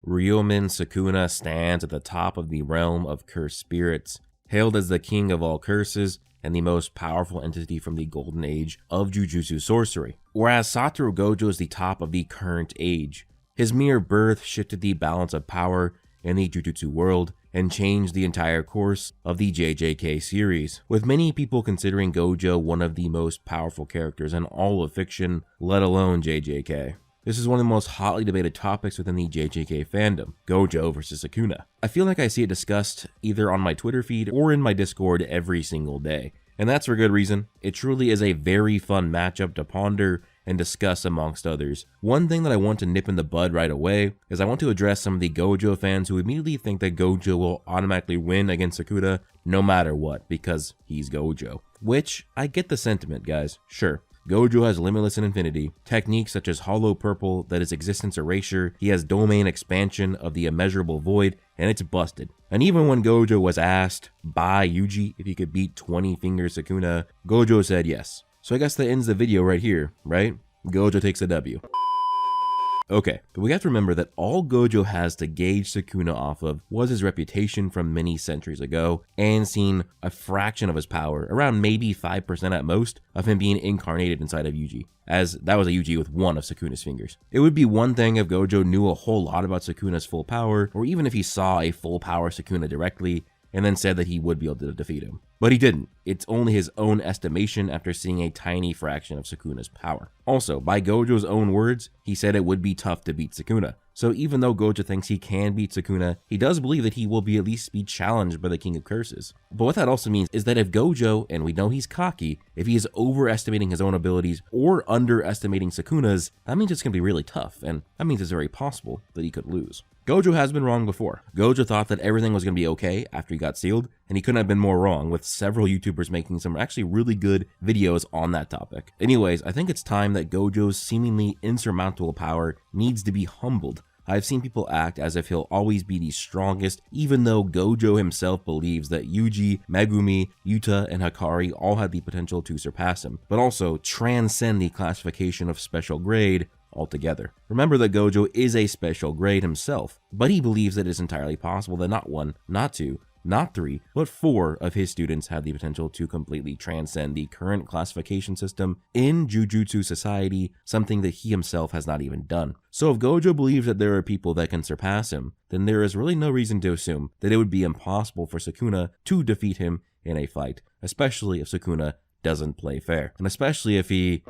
Ryomen Sukuna stands at the top of the realm of cursed spirits, hailed as the king of all curses and the most powerful entity from the golden age of Jujutsu sorcery, whereas Satoru Gojo is the top of the current age. His mere birth shifted the balance of power in the Jujutsu world and changed the entire course of the JJK series, with many people considering Gojo one of the most powerful characters in all of fiction, let alone JJK. This is one of the most hotly debated topics within the JJK fandom, Gojo versus Sukuna. I feel like I see it discussed either on my Twitter feed or in my Discord every single day, and that's for good reason. It truly is a very fun matchup to ponder and discuss amongst others. One thing that I want to nip in the bud right away is I want to address some of the Gojo fans who immediately think that Gojo will automatically win against Sukuna no matter what because he's Gojo. Which, I get the sentiment, guys, sure. Gojo has limitless and infinity, techniques such as hollow purple that is existence erasure, he has domain expansion of the immeasurable void, and it's busted. And even when Gojo was asked by Yuji if he could beat 20 Fingers Sukuna, Gojo said yes. So I guess that ends the video right here, right? Gojo takes a W. Okay, but we have to remember that all Gojo has to gauge Sukuna off of was his reputation from many centuries ago, and seen a fraction of his power, around maybe 5% at most, of him being incarnated inside of Yuji, as that was a Yuji with one of Sukuna's fingers. It would be one thing if Gojo knew a whole lot about Sukuna's full power, or even if he saw a full power Sukuna directly, and then said that he would be able to defeat him. But he didn't. It's only his own estimation after seeing a tiny fraction of Sukuna's power. Also, by Gojo's own words, he said it would be tough to beat Sukuna. So even though Gojo thinks he can beat Sukuna, he does believe that he will at least be challenged by the King of Curses. But what that also means is that if Gojo, and we know he's cocky, if he is overestimating his own abilities or underestimating Sukuna's, that means it's going to be really tough, and that means it's very possible that he could lose. Gojo has been wrong before. Gojo thought that everything was going to be okay after he got sealed, and he couldn't have been more wrong, with several YouTubers making some actually really good videos on that topic. Anyways, I think it's time that Gojo's seemingly insurmountable power needs to be humbled. I've seen people act as if he'll always be the strongest, even though Gojo himself believes that Yuji, Megumi, Yuta, and Hikari all had the potential to surpass him, but also transcend the classification of special grade altogether. Remember that Gojo is a special grade himself, but he believes that it is entirely possible that not one, not two, not three, but 4 of his students have the potential to completely transcend the current classification system in Jujutsu society, something that he himself has not even done. So if Gojo believes that there are people that can surpass him, then there is really no reason to assume that it would be impossible for Sukuna to defeat him in a fight, especially if Sukuna doesn't play fair, and especially if he...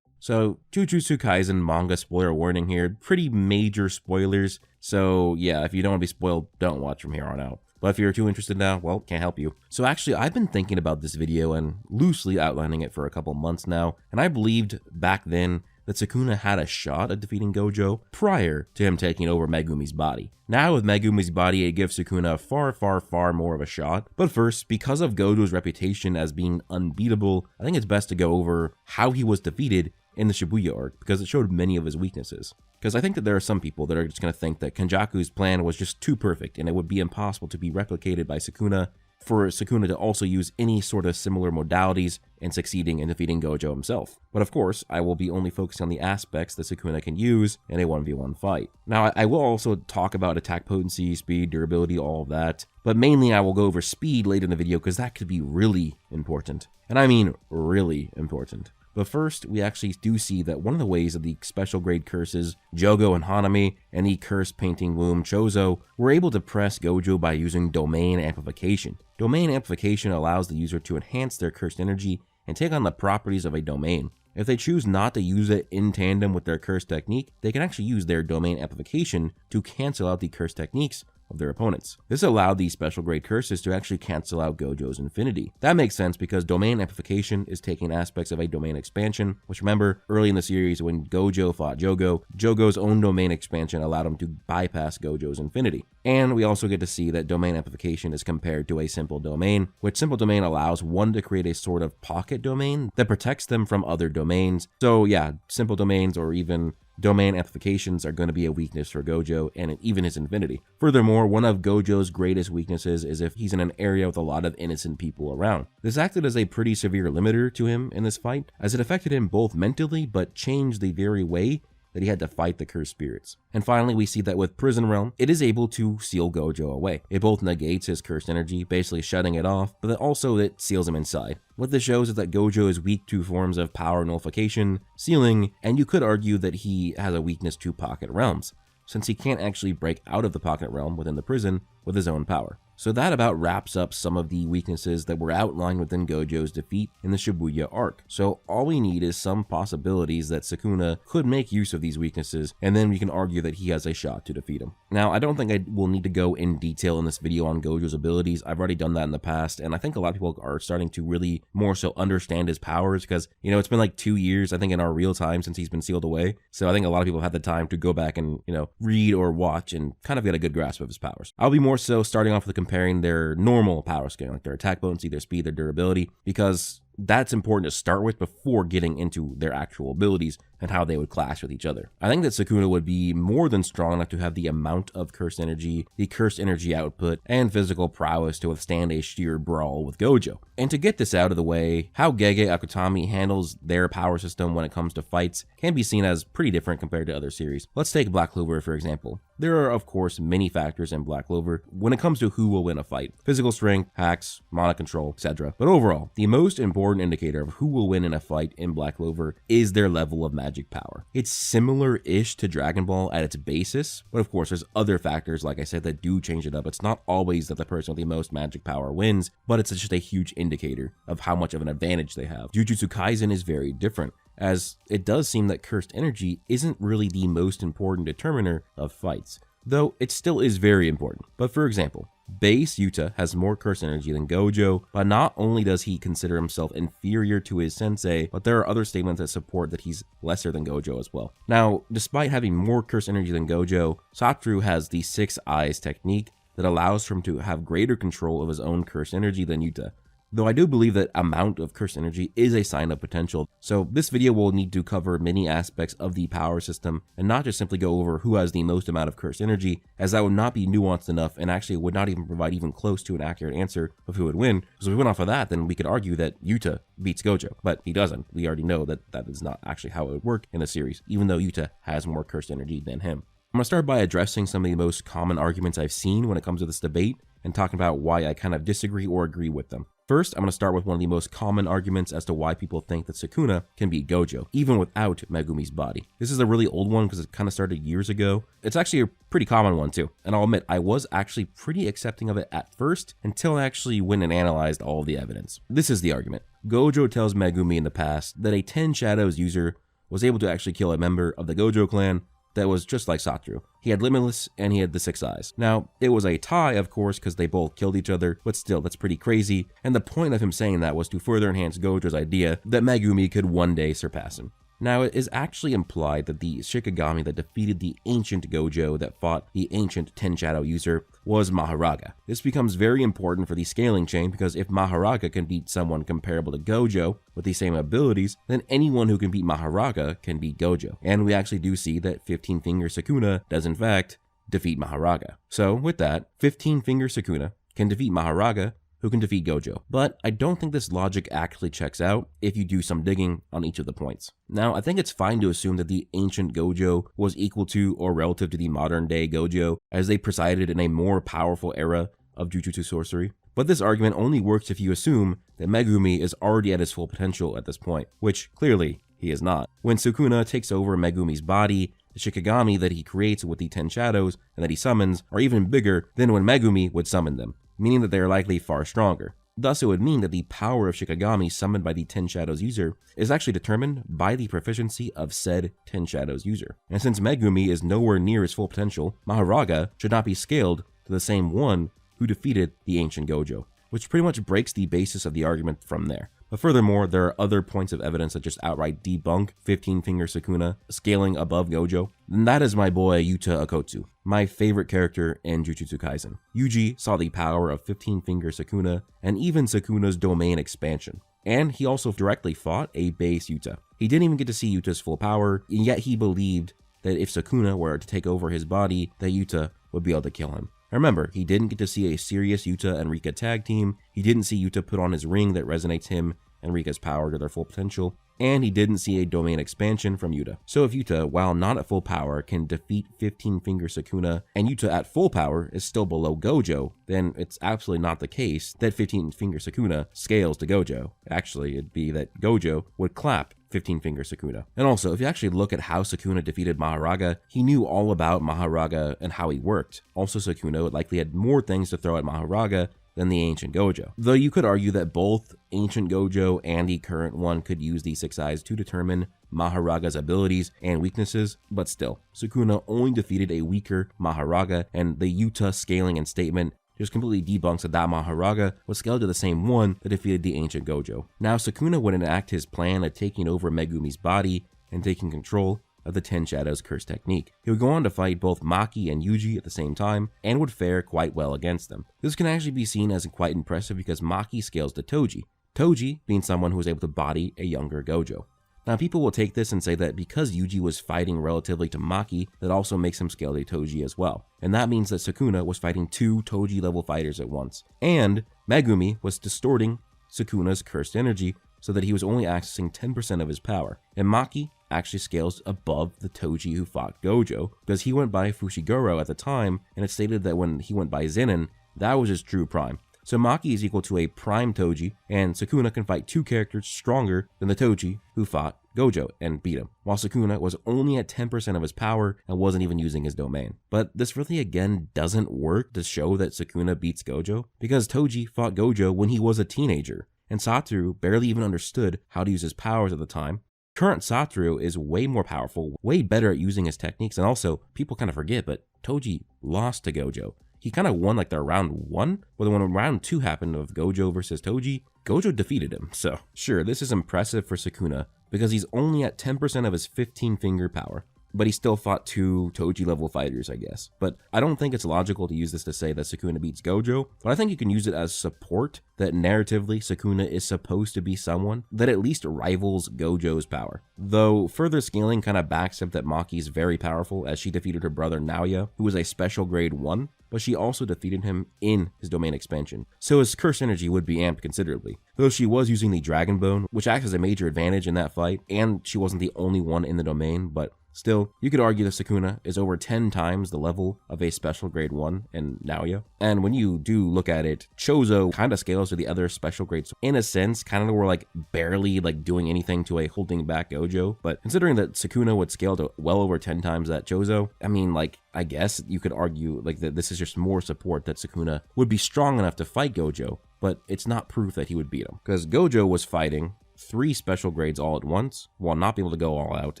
So, Jujutsu Kaisen manga spoiler warning here, pretty major spoilers, so yeah, if you don't want to be spoiled, don't watch from here on out. But if you're too interested now, well, can't help you. So actually, I've been thinking about this video and loosely outlining it for a couple months now, and I believed back then that Sukuna had a shot at defeating Gojo prior to him taking over Megumi's body. Now with Megumi's body, it gives Sukuna far more of a shot. But first, because of Gojo's reputation as being unbeatable, I think it's best to go over how he was defeated in the Shibuya arc, because it showed many of his weaknesses. Because I think that there are some people that are just going to think that Kenjaku's plan was just too perfect and it would be impossible to be replicated by Sukuna, for Sukuna to also use any sort of similar modalities in succeeding in defeating Gojo himself. But of course, I will be only focusing on the aspects that Sukuna can use in a 1v1 fight. Now, I will also talk about attack potency, speed, durability, all of that, but mainly I will go over speed later in the video because that could be really important. And I mean really important. But first, we actually do see that one of the ways that the special grade curses, Jogo and Hanami, and the cursed painting womb, Chozo, were able to press Gojo by using domain amplification. Domain amplification allows the user to enhance their cursed energy and take on the properties of a domain. If they choose not to use it in tandem with their cursed technique, they can actually use their domain amplification to cancel out the cursed techniques of their opponents. This allowed these special grade curses to actually cancel out Gojo's infinity. That makes sense because domain amplification is taking aspects of a domain expansion, which remember early in the series when Gojo fought Jogo, Jogo's own domain expansion allowed him to bypass Gojo's infinity. And we also get to see that domain amplification is compared to a simple domain, which simple domain allows one to create a sort of pocket domain that protects them from other domains. So yeah, simple domains or even domain amplifications are going to be a weakness for Gojo and even his infinity. Furthermore, one of Gojo's greatest weaknesses is if he's in an area with a lot of innocent people around. This acted as a pretty severe limiter to him in this fight, as it affected him both mentally but changed the very way that he had to fight the cursed spirits. And finally, we see that with Prison Realm, it is able to seal Gojo away. It both negates his cursed energy, basically shutting it off, but then also it seals him inside. What this shows is that Gojo is weak to forms of power nullification, sealing, and you could argue that he has a weakness to pocket realms, since he can't actually break out of the pocket realm within the prison with his own power. So that about wraps up some of the weaknesses that were outlined within Gojo's defeat in the Shibuya arc. So all we need is some possibilities that Sukuna could make use of these weaknesses, and then we can argue that he has a shot to defeat him. Now, I don't think I will need to go in detail in this video on Gojo's abilities. I've already done that in the past, and I think a lot of people are starting to really more so understand his powers because, you know, it's been like 2 years, I think, in our real time since he's been sealed away. So I think a lot of people have had the time to go back and, you know, read or watch and kind of get a good grasp of his powers. I'll be more so starting off with comparing their normal power scale, like their attack potency, their speed, their durability, because that's important to start with before getting into their actual abilities and how they would clash with each other. I think that Sukuna would be more than strong enough to have the amount of cursed energy, the cursed energy output, and physical prowess to withstand a sheer brawl with Gojo. And to get this out of the way, how Gege Akutami handles their power system when it comes to fights can be seen as pretty different compared to other series. Let's take Black Clover for example. There are of course many factors in Black Clover when it comes to who will win a fight. Physical strength, hacks, mana control, etc. But overall, the most important indicator of who will win in a fight in Black Clover is their level of magic power. It's similar-ish to Dragon Ball at its basis, but of course there's other factors, like I said, that do change it up. It's not always that the person with the most magic power wins, but it's just a huge indicator of how much of an advantage they have. Jujutsu Kaisen is very different, as it does seem that cursed energy isn't really the most important determiner of fights, though it still is very important. But for example, Base Yuta has more cursed energy than Gojo, but not only does he consider himself inferior to his sensei, but there are other statements that support that he's lesser than Gojo as well. Now, despite having more cursed energy than Gojo, Satoru has the 6 eyes technique that allows for him to have greater control of his own cursed energy than Yuta. Though I do believe that amount of cursed energy is a sign of potential, so this video will need to cover many aspects of the power system and not just simply go over who has the most amount of cursed energy, as that would not be nuanced enough and actually would not even provide even close to an accurate answer of who would win. Because if we went off of that, then we could argue that Yuta beats Gojo, but he doesn't. We already know that that is not actually how it would work in the series, even though Yuta has more cursed energy than him. I'm going to start by addressing some of the most common arguments I've seen when it comes to this debate and talking about why I kind of disagree or agree with them. First, I'm going to start with one of the most common arguments as to why people think that Sukuna can beat Gojo, even without Megumi's body. This is a really old one because it kind of started years ago. It's actually a pretty common one too, and I'll admit I was actually pretty accepting of it at first until I actually went and analyzed all of the evidence. This is the argument. Gojo tells Megumi in the past that a 10 Shadows user was able to actually kill a member of the Gojo clan that was just like Satoru. He had Limitless and he had the 6 eyes. Now, it was a tie, of course, because they both killed each other, but still, that's pretty crazy. And the point of him saying that was to further enhance Gojo's idea that Megumi could one day surpass him. Now, it is actually implied that the Shikigami that defeated the ancient Gojo that fought the ancient 10 Shadow user was Maharaga. This becomes very important for the scaling chain because if Maharaga can beat someone comparable to Gojo with the same abilities, then anyone who can beat Maharaga can beat Gojo. And we actually do see that 15-finger Sukuna does in fact defeat Maharaga. So with that, 15-finger Sukuna can defeat Maharaga, who can defeat Gojo. But I don't think this logic actually checks out if you do some digging on each of the points. Now, I think it's fine to assume that the ancient Gojo was equal to or relative to the modern day Gojo, as they presided in a more powerful era of Jujutsu sorcery. But this argument only works if you assume that Megumi is already at his full potential at this point, which clearly he is not. When Sukuna takes over Megumi's body, the Shikigami that he creates with the 10 Shadows and that he summons are even bigger than when Megumi would summon them, meaning that they are likely far stronger. Thus, it would mean that the power of Shikigami summoned by the 10 Shadows user is actually determined by the proficiency of said 10 Shadows user. And since Megumi is nowhere near his full potential, Maharaga should not be scaled to the same one who defeated the ancient Gojo, which pretty much breaks the basis of the argument from there. But furthermore, there are other points of evidence that just outright debunk 15-finger Sukuna scaling above Gojo, and that is my boy Yuta Okkotsu, my favorite character in Jujutsu Kaisen. Yuji saw the power of 15-finger Sukuna and even Sukuna's domain expansion, and he also directly fought a base Yuta. He didn't even get to see Yuta's full power, and yet he believed that if Sukuna were to take over his body, that Yuta would be able to kill him. Remember, he didn't get to see a serious Yuta and Rika tag team, he didn't see Yuta put on his ring that resonates him and Rika's power to their full potential, and he didn't see a domain expansion from Yuta. So if Yuta, while not at full power, can defeat 15-finger Sukuna, and Yuta at full power is still below Gojo, then it's absolutely not the case that 15-finger Sukuna scales to Gojo. Actually, it'd be that Gojo would clap 15-finger Sukuna. And also, if you actually look at how Sukuna defeated Maharaga, he knew all about Maharaga and how he worked. Also, Sukuna likely had more things to throw at Maharaga than the ancient Gojo. Though you could argue that both ancient Gojo and the current one could use the 6 eyes to determine Maharaga's abilities and weaknesses, but still, Sukuna only defeated a weaker Maharaga, and the Yuta scaling and statement just completely debunks that Maharaga was scaled to the same one that defeated the ancient Gojo. Now, Sukuna would enact his plan of taking over Megumi's body and taking control of the 10 Shadows curse technique. He would go on to fight both Maki and Yuji at the same time, and would fare quite well against them. This can actually be seen as quite impressive because Maki scales to Toji, Toji being someone who was able to body a younger Gojo. Now, people will take this and say that because Yuji was fighting relatively to Maki, that also makes him scale to Toji as well. And that means that Sukuna was fighting 2 Toji level fighters at once. And Megumi was distorting Sukuna's cursed energy so that he was only accessing 10% of his power. And Maki actually scales above the Toji who fought Gojo, because he went by Fushiguro at the time, and it stated that when he went by Zenin, that was his true prime. So Maki is equal to a prime Toji, and Sukuna can fight 2 characters stronger than the Toji who fought Gojo and beat him, while Sukuna was only at 10% of his power and wasn't even using his domain. But this really again doesn't work to show that Sukuna beats Gojo, because Toji fought Gojo when he was a teenager, and Satoru barely even understood how to use his powers at the time. Current Satoru is way more powerful, way better at using his techniques, and also, people kind of forget, but Toji lost to Gojo. He kind of won like the round 1, but when round 2 happened of Gojo versus Toji, Gojo defeated him. So sure, this is impressive for Sukuna because he's only at 10% of his 15-finger power, but he still fought 2 Toji level fighters, I guess. But I don't think it's logical to use this to say that Sukuna beats Gojo, but I think you can use it as support that narratively Sukuna is supposed to be someone that at least rivals Gojo's power. Though further scaling kind of backs up that Maki is very powerful, as she defeated her brother Naoya, who was a special grade 1, but she also defeated him in his domain expansion, so his curse energy would be amped considerably. Though she was using the Dragon Bone, which acts as a major advantage in that fight, and she wasn't the only one in the domain, but still, you could argue that Sukuna is over 10 times the level of a special grade 1 in Naoya. And when you do look at it, Chozo kind of scales to the other special grades. In a sense, kind of were like barely like doing anything to a holding back Gojo. But considering that Sukuna would scale to well over 10 times that Chozo, I mean, like, I guess you could argue like that this is just more support that Sukuna would be strong enough to fight Gojo, but it's not proof that he would beat him. Because Gojo was fighting 3 special grades all at once, while not being able to go all out,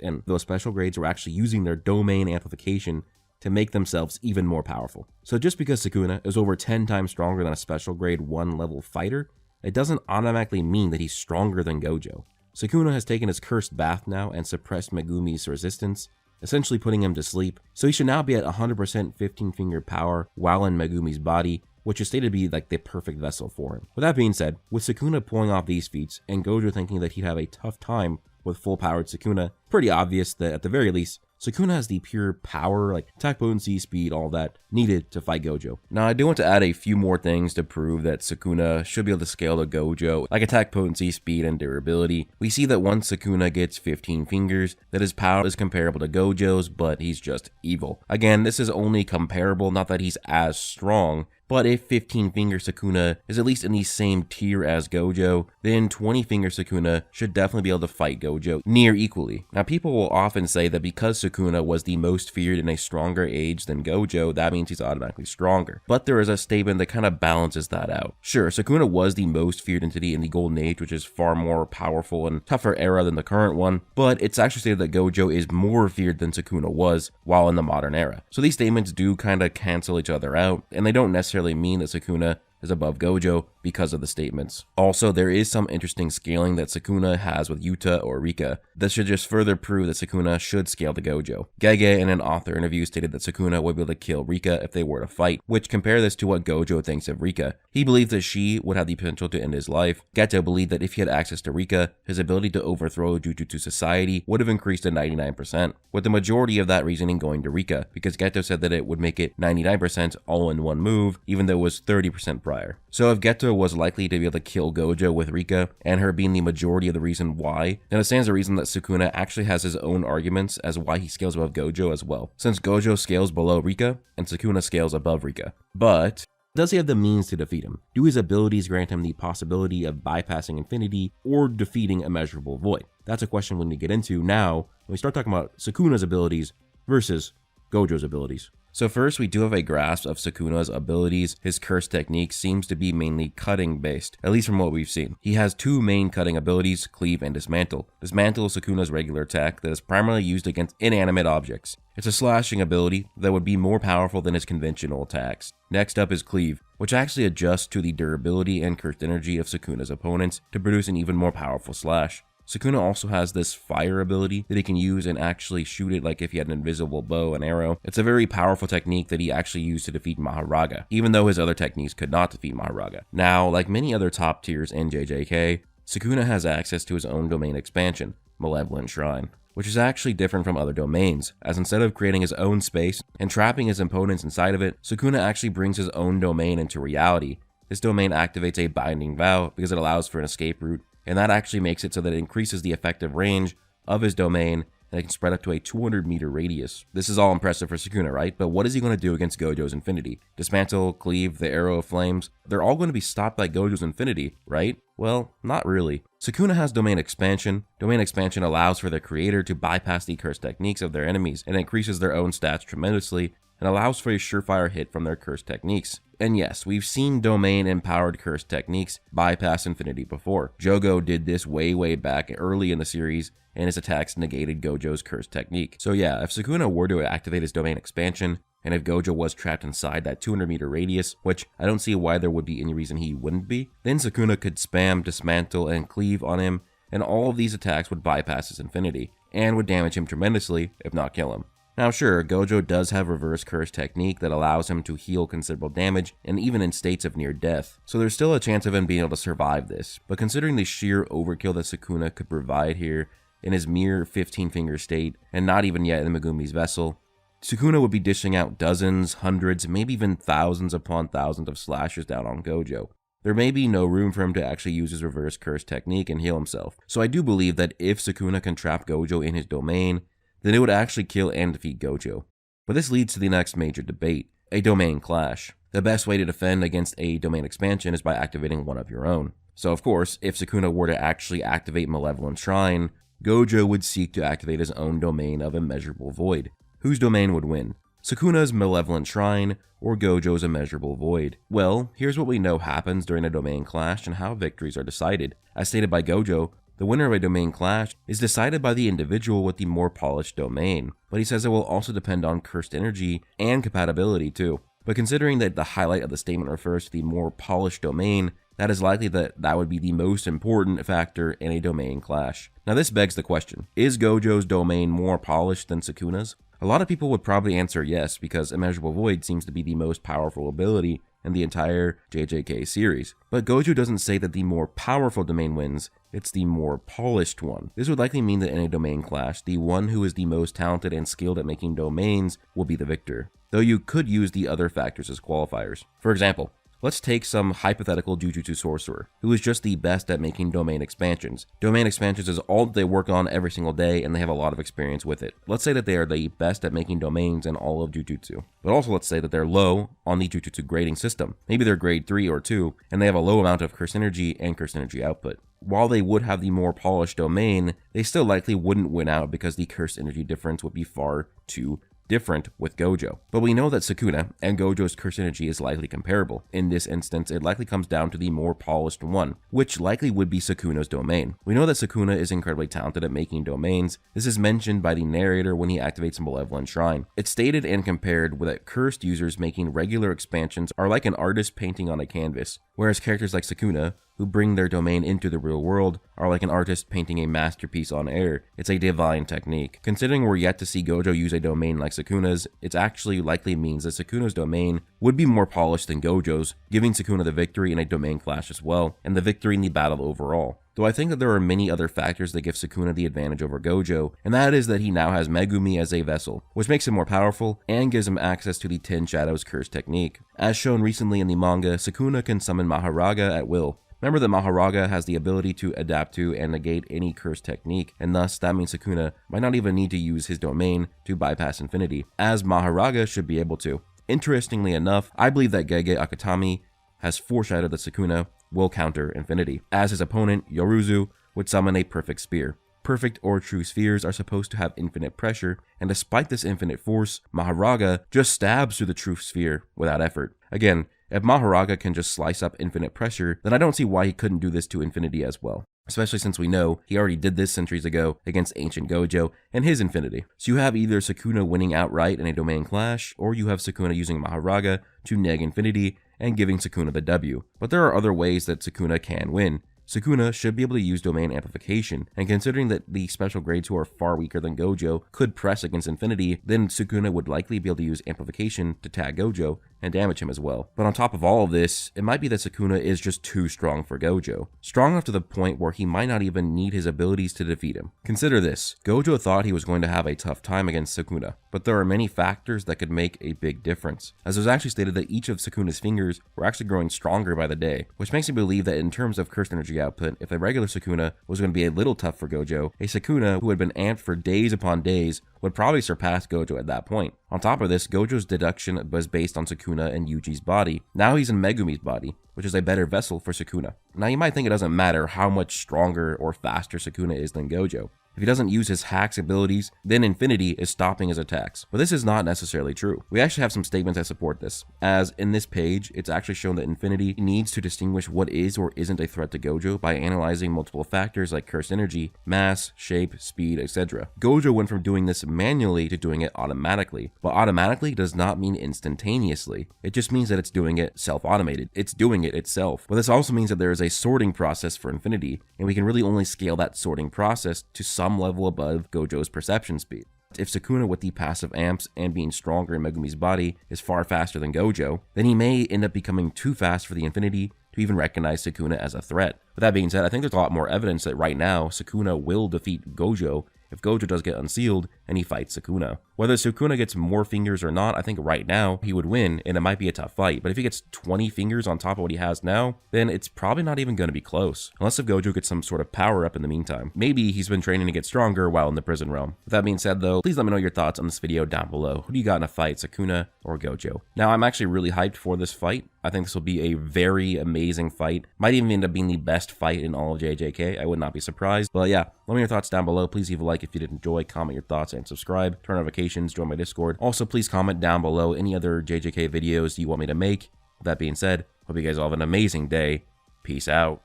and those special grades were actually using their domain amplification to make themselves even more powerful. So just because Sukuna is over 10 times stronger than a special grade 1 level fighter, it doesn't automatically mean that he's stronger than Gojo. Sukuna has taken his cursed bath now and suppressed Megumi's resistance, essentially putting him to sleep, so he should now be at 100% 15-finger power while in Megumi's body, which is stated to be like the perfect vessel for him. With that being said, with Sukuna pulling off these feats and Gojo thinking that he'd have a tough time with full-powered Sukuna, pretty obvious that at the very least, Sukuna has the pure power, like attack potency, speed, all that, needed to fight Gojo. Now, I do want to add a few more things to prove that Sukuna should be able to scale to Gojo, like attack potency, speed, and durability. We see that once Sukuna gets 15 fingers, that his power is comparable to Gojo's, but he's just evil. Again, this is only comparable, not that he's as strong, but if 15-finger Sukuna is at least in the same tier as Gojo, then 20-finger Sukuna should definitely be able to fight Gojo near equally. Now, people will often say that because Sukuna was the most feared in a stronger age than Gojo, that means he's automatically stronger. But there is a statement that kind of balances that out. Sure, Sukuna was the most feared entity in the Golden Age, which is far more powerful and tougher era than the current one, but it's actually stated that Gojo is more feared than Sukuna was while in the modern era. So these statements do kind of cancel each other out, and they don't necessarily mean that Sukuna is above Gojo because of the statements. Also, there is some interesting scaling that Sukuna has with Yuta or Rika that should just further prove that Sukuna should scale to Gojo. Gege in an author interview stated that Sukuna would be able to kill Rika if they were to fight, which compare this to what Gojo thinks of Rika. He believed that she would have the potential to end his life. Geto believed that if he had access to Rika, his ability to overthrow Jujutsu society would have increased to 99%, with the majority of that reasoning going to Rika, because Geto said that it would make it 99% all in one move, even though it was 30% prior. So if Geto was likely to be able to kill Gojo with Rika, and her being the majority of the reason why, then it stands to reason that Sukuna actually has his own arguments as why he scales above Gojo as well, since Gojo scales below Rika, and Sukuna scales above Rika. But does he have the means to defeat him? Do his abilities grant him the possibility of bypassing infinity or defeating immeasurable void? That's a question we need to get into now when we start talking about Sukuna's abilities versus Gojo's abilities. So first, we do have a grasp of Sukuna's abilities. His curse technique seems to be mainly cutting based, at least from what we've seen. He has two main cutting abilities, Cleave and Dismantle. Dismantle is Sukuna's regular attack that is primarily used against inanimate objects. It's a slashing ability that would be more powerful than his conventional attacks. Next up is Cleave, which actually adjusts to the durability and cursed energy of Sukuna's opponents to produce an even more powerful slash. Sukuna also has this fire ability that he can use and actually shoot it like if he had an invisible bow and arrow. It's a very powerful technique that he actually used to defeat Maharaga, even though his other techniques could not defeat Maharaga. Now, like many other top tiers in JJK, Sukuna has access to his own domain expansion, Malevolent Shrine, which is actually different from other domains, as instead of creating his own space and trapping his opponents inside of it, Sukuna actually brings his own domain into reality. This domain activates a binding vow because it allows for an escape route, and that actually makes it so that it increases the effective range of his domain, and it can spread up to a 200-meter radius. This is all impressive for Sukuna, right? But what is he going to do against Gojo's Infinity? Dismantle, Cleave, the Arrow of Flames, they're all going to be stopped by Gojo's Infinity, right? Well, not really. Sukuna has Domain Expansion. Domain Expansion allows for the creator to bypass the cursed techniques of their enemies and increases their own stats tremendously, and allows for a surefire hit from their cursed techniques. And yes, we've seen domain-empowered cursed techniques bypass infinity before. Jogo did this way back early in the series, and his attacks negated Gojo's cursed technique. So yeah, if Sukuna were to activate his domain expansion, and if Gojo was trapped inside that 200-meter radius, which I don't see why there would be any reason he wouldn't be, then Sukuna could spam, dismantle, and cleave on him, and all of these attacks would bypass his infinity, and would damage him tremendously, if not kill him. Now sure, Gojo does have reverse curse technique that allows him to heal considerable damage, and even in states of near death, so there's still a chance of him being able to survive this, but considering the sheer overkill that Sukuna could provide here in his mere 15-finger state, and not even yet in Megumi's vessel, Sukuna would be dishing out dozens, hundreds, maybe even thousands upon thousands of slashes down on Gojo. There may be no room for him to actually use his reverse curse technique and heal himself, so I do believe that if Sukuna can trap Gojo in his domain, then it would actually kill and defeat Gojo. But this leads to the next major debate, a domain clash. The best way to defend against a domain expansion is by activating one of your own. So of course, if Sukuna were to actually activate Malevolent Shrine, Gojo would seek to activate his own domain of Immeasurable Void. Whose domain would win? Sukuna's Malevolent Shrine or Gojo's Immeasurable Void? Well, here's what we know happens during a domain clash and how victories are decided. As stated by Gojo, the winner of a domain clash is decided by the individual with the more polished domain, but he says it will also depend on cursed energy and compatibility too. But considering that the highlight of the statement refers to the more polished domain, that is likely that would be the most important factor in a domain clash. Now this begs the question, is Gojo's domain more polished than Sukuna's? A lot of people would probably answer yes, because Immeasurable Void seems to be the most powerful ability in the entire JJK series. But Gojo doesn't say that the more powerful domain wins, it's the more polished one. This would likely mean that in a domain clash, the one who is the most talented and skilled at making domains will be the victor, though you could use the other factors as qualifiers. For example, let's take some hypothetical Jujutsu sorcerer, who is just the best at making domain expansions. Domain expansions is all that they work on every single day, and they have a lot of experience with it. Let's say that they are the best at making domains in all of Jujutsu. But also let's say that they're low on the Jujutsu grading system. Maybe they're grade 3 or 2, and they have a low amount of curse energy and curse energy output. While they would have the more polished domain, they still likely wouldn't win out because the curse energy difference would be far too different with Gojo. But we know that Sukuna and Gojo's curse energy is likely comparable. In this instance, it likely comes down to the more polished one, which likely would be Sukuna's domain. We know that Sukuna is incredibly talented at making domains. This is mentioned by the narrator when he activates a Malevolent Shrine. It's stated and compared with that cursed users making regular expansions are like an artist painting on a canvas, whereas characters like Sukuna, who bring their domain into the real world, are like an artist painting a masterpiece on air. It's a divine technique. Considering we're yet to see Gojo use a domain like Sukuna's, it actually likely means that Sukuna's domain would be more polished than Gojo's, giving Sukuna the victory in a domain clash as well, and the victory in the battle overall. though I think that there are many other factors that give Sukuna the advantage over Gojo, and that is that he now has Megumi as a vessel, which makes him more powerful and gives him access to the 10 Shadows curse technique. As shown recently in the manga, Sukuna can summon Maharaga at will. Remember that Maharaga has the ability to adapt to and negate any curse technique, and thus that means Sukuna might not even need to use his domain to bypass infinity, as Maharaga should be able to. Interestingly enough, I believe that Gege Akutami has foreshadowed that Sukuna will counter infinity, as his opponent, Yoruzu, would summon a perfect spear. Perfect or true spheres are supposed to have infinite pressure, and despite this infinite force, Maharaga just stabs through the true sphere without effort. Again, if Maharaga can just slice up infinite pressure, then I don't see why he couldn't do this to infinity as well. Especially since we know he already did this centuries ago against Ancient Gojo and his infinity. So you have either Sukuna winning outright in a domain clash, or you have Sukuna using Maharaga to neg infinity and giving Sukuna the W. But there are other ways that Sukuna can win. Sukuna should be able to use domain amplification, and considering that the special grades who are far weaker than Gojo could press against infinity, then Sukuna would likely be able to use amplification to tag Gojo and damage him as well. But on top of all of this, it might be that Sukuna is just too strong for Gojo. Strong enough to the point where he might not even need his abilities to defeat him. Consider this, Gojo thought he was going to have a tough time against Sukuna, but there are many factors that could make a big difference, as it was actually stated that each of Sukuna's fingers were actually growing stronger by the day, which makes me believe that in terms of cursed energy output, if a regular Sukuna was going to be a little tough for Gojo, a Sukuna who had been amped for days upon days would probably surpass Gojo at that point. On top of this, Gojo's deduction was based on Sukuna and Yuji's body. Now he's in Megumi's body, which is a better vessel for Sukuna. Now you might think it doesn't matter how much stronger or faster Sukuna is than Gojo. If he doesn't use his hacks abilities, then infinity is stopping his attacks. But this is not necessarily true. We actually have some statements that support this, as in this page, it's actually shown that infinity needs to distinguish what is or isn't a threat to Gojo by analyzing multiple factors like cursed energy, mass, shape, speed, etc. Gojo went from doing this manually to doing it automatically, but automatically does not mean instantaneously. It just means that it's doing it self-automated. It's doing it itself. But this also means that there is a sorting process for infinity, and we can really only scale that sorting process to some level above Gojo's perception speed. If Sukuna with the passive amps and being stronger in Megumi's body is far faster than Gojo, then he may end up becoming too fast for the infinity to even recognize Sukuna as a threat. With that being said, I think there's a lot more evidence that right now Sukuna will defeat Gojo if Gojo does get unsealed and he fights Sukuna. Whether Sukuna gets more fingers or not, I think right now he would win, and it might be a tough fight. But if he gets 20 fingers on top of what he has now, then it's probably not even going to be close. Unless if Gojo gets some sort of power up in the meantime. Maybe he's been training to get stronger while in the prison realm. With that being said though, please let me know your thoughts on this video down below. Who do you got in a fight, Sukuna or Gojo? Now I'm actually really hyped for this fight. I think this will be a very amazing fight. Might even end up being the best fight in all of JJK. I would not be surprised. But yeah, let me know your thoughts down below. Please leave a like if you did enjoy, comment your thoughts, and subscribe. Turn on notifications, join my Discord. Also, please comment down below any other JJK videos you want me to make. With that being said, hope you guys all have an amazing day. Peace out.